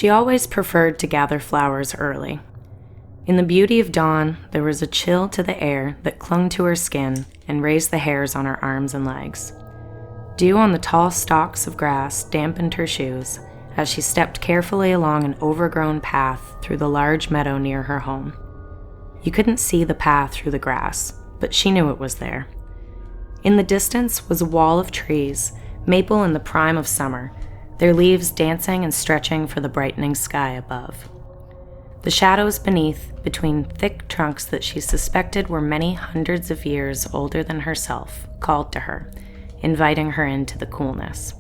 She always preferred to gather flowers early. In the beauty of dawn, there was a chill to the air that clung to her skin and raised the hairs on her arms and legs. Dew on the tall stalks of grass dampened her shoes as she stepped carefully along an overgrown path through the large meadow near her home. You couldn't see the path through the grass, but she knew it was there. In the distance was a wall of trees, maple in the prime of summer, their leaves dancing and stretching for the brightening sky above. The shadows beneath, between thick trunks that she suspected were many hundreds of years older than herself, called to her, inviting her into the coolness.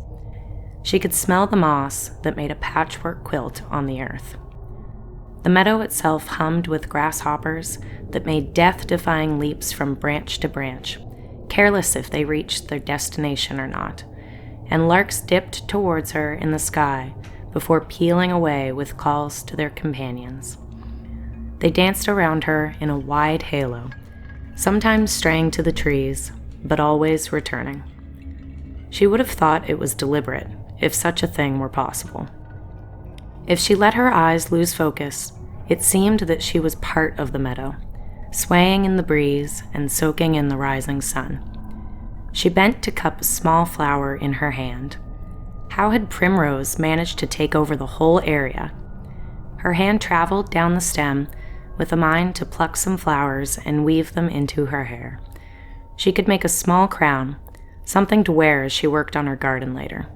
She could smell the moss that made a patchwork quilt on the earth. The meadow itself hummed with grasshoppers that made death-defying leaps from branch to branch, careless if they reached their destination or not, and larks dipped towards her in the sky before peeling away with calls to their companions. They danced around her in a wide halo, sometimes straying to the trees, but always returning. She would have thought it was deliberate, if such a thing were possible. If she let her eyes lose focus, it seemed that she was part of the meadow, swaying in the breeze and soaking in the rising sun. She bent to cup a small flower in her hand. How had Primrose managed to take over the whole area? Her hand traveled down the stem with a mind to pluck some flowers and weave them into her hair. She could make a small crown, something to wear as she worked on her garden later.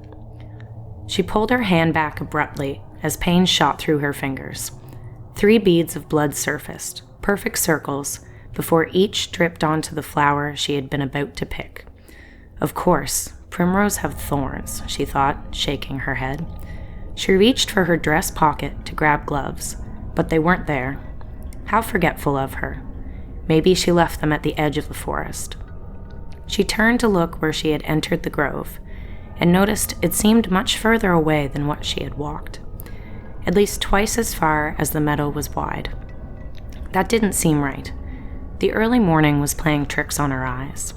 She pulled her hand back abruptly as pain shot through her fingers. 3 beads of blood surfaced, perfect circles, before each dripped onto the flower she had been about to pick. Of course, primrose have thorns, she thought, shaking her head. She reached for her dress pocket to grab gloves, but they weren't there. How forgetful of her. Maybe she left them at the edge of the forest. She turned to look where she had entered the grove, and noticed it seemed much further away than what she had walked, at least twice as far as the meadow was wide. That didn't seem right. The early morning was playing tricks on her eyes.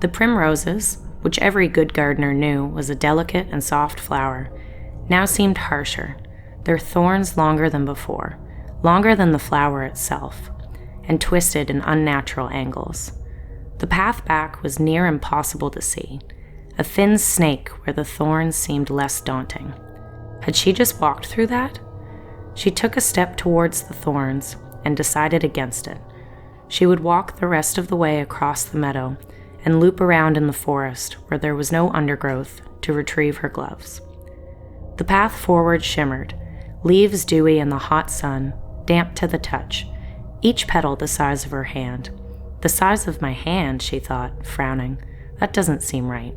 The primroses, which every good gardener knew was a delicate and soft flower, now seemed harsher, their thorns longer than before, longer than the flower itself, and twisted in unnatural angles. The path back was near impossible to see, a thin snake where the thorns seemed less daunting. Had she just walked through that? She took a step towards the thorns and decided against it. She would walk the rest of the way across the meadow and loop around in the forest where there was no undergrowth to retrieve her gloves. The path forward shimmered, leaves dewy in the hot sun, damp to the touch, each petal the size of her hand. The size of my hand, she thought, frowning. That doesn't seem right.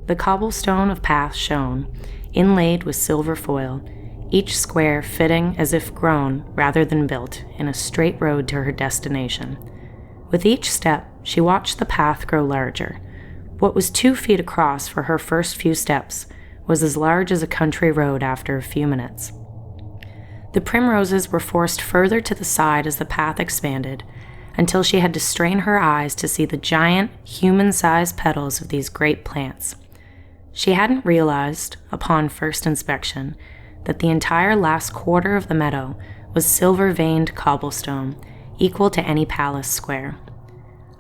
The cobblestone of path shone, inlaid with silver foil, each square fitting as if grown rather than built in a straight road to her destination. With each step, she watched the path grow larger. What was 2 feet across for her first few steps was as large as a country road after a few minutes. The primroses were forced further to the side as the path expanded, until she had to strain her eyes to see the giant, human-sized petals of these great plants. She hadn't realized, upon first inspection, that the entire last quarter of the meadow was silver-veined cobblestone, equal to any palace square.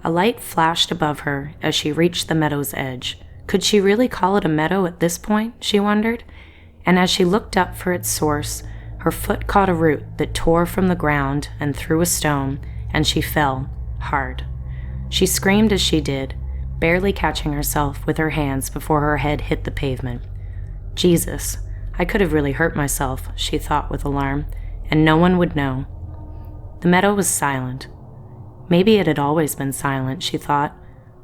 A light flashed above her as she reached the meadow's edge. Could she really call it a meadow at this point, she wondered? And as she looked up for its source, her foot caught a root that tore from the ground and through a stone, and she fell, hard. She screamed as she did, barely catching herself with her hands before her head hit the pavement. Jesus, I could have really hurt myself, she thought with alarm, and no one would know. The meadow was silent. Maybe it had always been silent, she thought,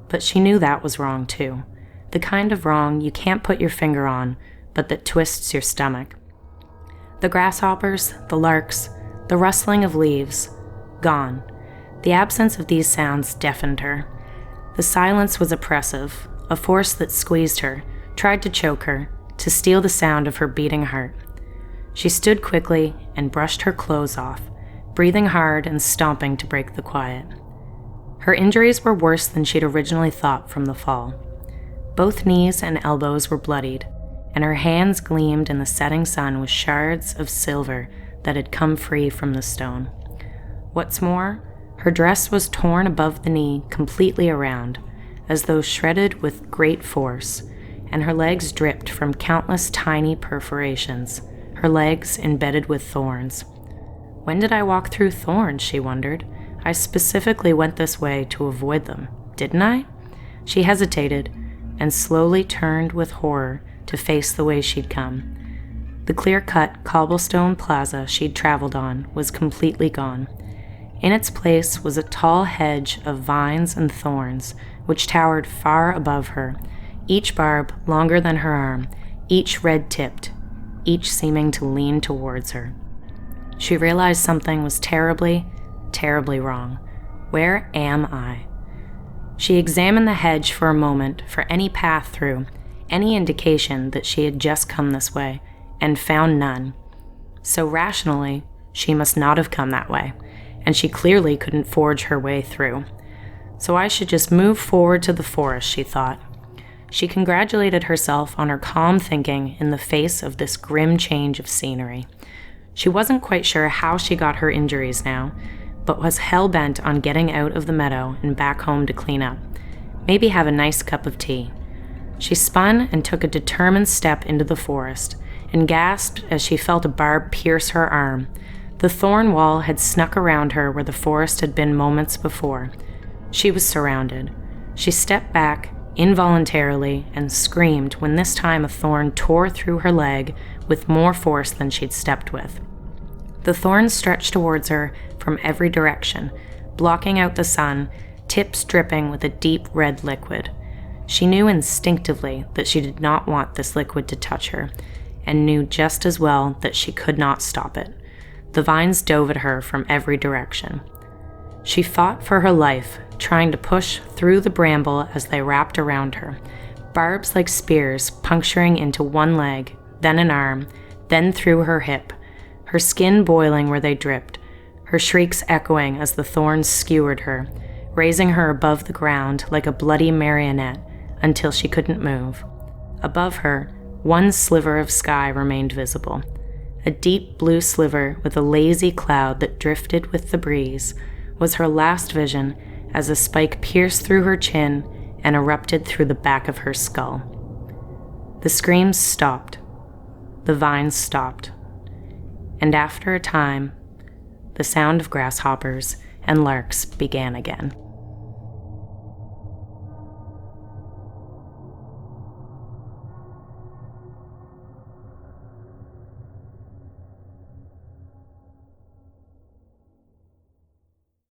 but she knew that was wrong too. The kind of wrong you can't put your finger on, but that twists your stomach. The grasshoppers, the larks, the rustling of leaves, gone. The absence of these sounds deafened her. The silence was oppressive, a force that squeezed her, tried to choke her, to steal the sound of her beating heart. She stood quickly and brushed her clothes off, breathing hard and stomping to break the quiet. Her injuries were worse than she'd originally thought from the fall. Both knees and elbows were bloodied, and her hands gleamed in the setting sun with shards of silver that had come free from the stone. What's more, her dress was torn above the knee completely around, as though shredded with great force, and her legs dripped from countless tiny perforations, her legs embedded with thorns. When did I walk through thorns, she wondered. I specifically went this way to avoid them, didn't I? She hesitated and slowly turned with horror to face the way she'd come. The clear-cut cobblestone plaza she'd traveled on was completely gone. In its place was a tall hedge of vines and thorns, which towered far above her, each barb longer than her arm, each red-tipped, each seeming to lean towards her. She realized something was terribly, terribly wrong. Where am I? She examined the hedge for a moment for any path through, any indication that she had just come this way, and found none. So rationally, she must not have come that way, and she clearly couldn't forge her way through. So I should just move forward to the forest, she thought. She congratulated herself on her calm thinking in the face of this grim change of scenery. She wasn't quite sure how she got her injuries now, but was hell-bent on getting out of the meadow and back home to clean up, maybe have a nice cup of tea. She spun and took a determined step into the forest, and gasped as she felt a barb pierce her arm. The thorn wall had snuck around her where the forest had been moments before. She was surrounded. She stepped back, involuntarily, and screamed when this time a thorn tore through her leg with more force than she'd stepped with. The thorns stretched towards her from every direction, blocking out the sun, tips dripping with a deep red liquid. She knew instinctively that she did not want this liquid to touch her, and knew just as well that she could not stop it. The vines dove at her from every direction. She fought for her life, trying to push through the bramble as they wrapped around her, barbs like spears puncturing into one leg, then an arm, then through her hip, her skin boiling where they dripped, her shrieks echoing as the thorns skewered her, raising her above the ground like a bloody marionette until she couldn't move. Above her, one sliver of sky remained visible, a deep blue sliver with a lazy cloud that drifted with the breeze, was her last vision as a spike pierced through her chin and erupted through the back of her skull. The screams stopped. The vines stopped. And after a time, the sound of grasshoppers and larks began again.